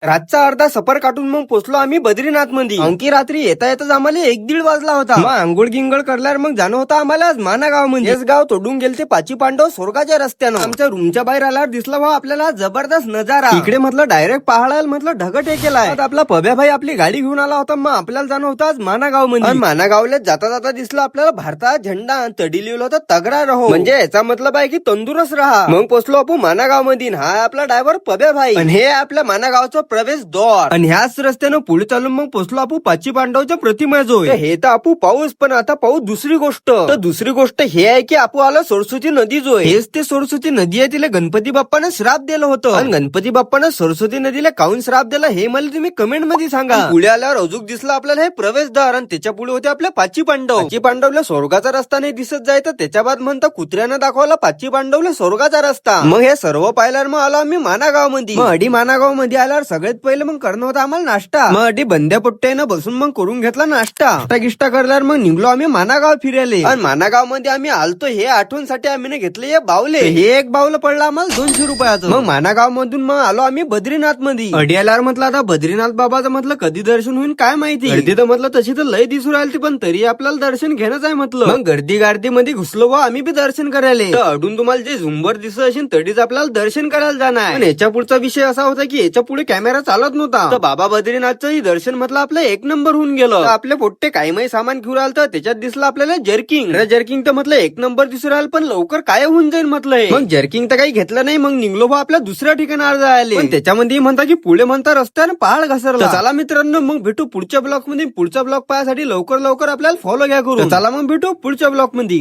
रातचा अर्धा सफर काढून मग पोहोचलो आम्ही बद्रीनाथ मध्ये. अंकी रात्री येता येताच आम्हाला 1-1:30 वाजला होता. मग आंघोळ गिंगळ करल्यावर मग जाणं होतं आम्हाला आज माना गाव मध्ये. हेच गाव तोडून गेलते पाची पांडव स्वर्गाच्या रस्त्यानं. आमच्या रूमच्या बाहेर आल्यावर दिसला भाऊ आपल्याला जबरदस्त नजारा. इकडे म्हटलं डायरेक्ट पहाडाला म्हटलं ढगट केलाय. आपला पब्या भाई आपली गाडी घेऊन आला होता. मग आपल्याला जाणं होतं आज माना गाव मध्ये. माना गावला जाता जाता दिसलं आपल्याला भारतात झेंडा तडी लिहिलं होतं तगडा रहो, म्हणजे याचा मतलब आहे की तंदुरुस्त राहा. मग पोचलो आपण माना गाव मध्ये. हा आपला ड्रायव्हर पब्या भाई आणि हे आपल्या माना गावचं प्रवेश द्वार. आणि ह्याच रस्त्यानं पुढे चालून मग पोचलो आपण पाची पांडवच्या प्रतिमा जो आहे. हे तर आपू पाऊस, पण आता पाहू दुसरी गोष्ट. तर दुसरी गोष्ट हे आहे की आपू आला सरस्वती नदी जो आहे. हेच ते सरस्वती नदी आहे. तिला गणपती बाप्पानं श्राप दिलं होतं. आणि गणपती बाप्पानं सरस्वती नदीला काऊन श्राप दिला हे मला तुम्ही कमेंट मध्ये सांगा. पुढे आल्यावर अजून दिसलं आपल्याला हे प्रवेशद्वार. आणि त्याच्या पुढे होते आपल्या पाची पांडव. पाची पांडवला स्वर्गाचा रस्ता नाही दिसत जायचं. त्याच्या बाद म्हणता कुत्र्यानं दाखवला पाची पांडवला स्वर्गाचा रस्ता. मग हे सर्व पाहिल्यावर मग आलो आम्ही माना गाव मध्ये. मग अडी माना गाव मध्ये आल्यावर सगळ्यात पहिले मग करणं होतं आम्हाला नाश्ता. मग अडी बंद्या पट्ट्यानं बसून मग करून घेतला नाश्ता. गिष्टा करल्यावर मग निघलो आम्ही मानागाव फिरायला. आणि मानागाव मध्ये आम्ही आलतो हे आठवणसाठी आम्ही घेतले हे बावले. हे एक बावलं पडलं आम्हाला 200 रुपयाचं. मग मानागाव मधून मग आलो आम्ही बद्रीनाथ मध्ये. अडी आल्यावर म्हटलं आता बद्रीनाथ बाबाचं म्हटलं कधी दर्शन होईल काय माहिती. गर्दी तर म्हटलं तशी तर लय दिसून राहिली, पण तरी आपल्याला दर्शन घेणंच आहे म्हटलं. मग गर्दी मध्ये घुसलो व आम्ही बी दर्शन करायला. तर अडून तुम्हाला जे झुंबर दिसत असेल तरीच आपल्याला दर्शन करायला जाणार. पण याच्या पुढचा विषय असा होता की याच्या पुढे कॅमेरा चालत नव्हता. तर बाबा बद्रीनाथचं दर्शन म्हटलं आपलं 1 नंबर होऊन गेलं. आपले पोट्टे काही माही सामान घेऊन आलं तर त्याच्यात दिसलं आपल्याला जर्किंग. जर्किंग तर म्हटलं 1 नंबर दिसून राहिलं, पण लवकर काय होऊन जाईल म्हटलंय. मग जर्किंग तर काही घेतलं नाही. मग निघलो बा आपल्या दुसऱ्या ठिकाणावर जायला. पण त्याच्यामध्ये म्हणता की पुढे म्हणता रस्त्यानं पहाड घसरला. चला मित्रांनो मग भेटू पुढच्या ब्लॉक मध्ये. पुढचा ब्लॉक पाहण्यासाठी लवकर आपल्याला फॉलो घ्या करून. चला मग भेटू पुढच्या ब्लॉक मध्ये.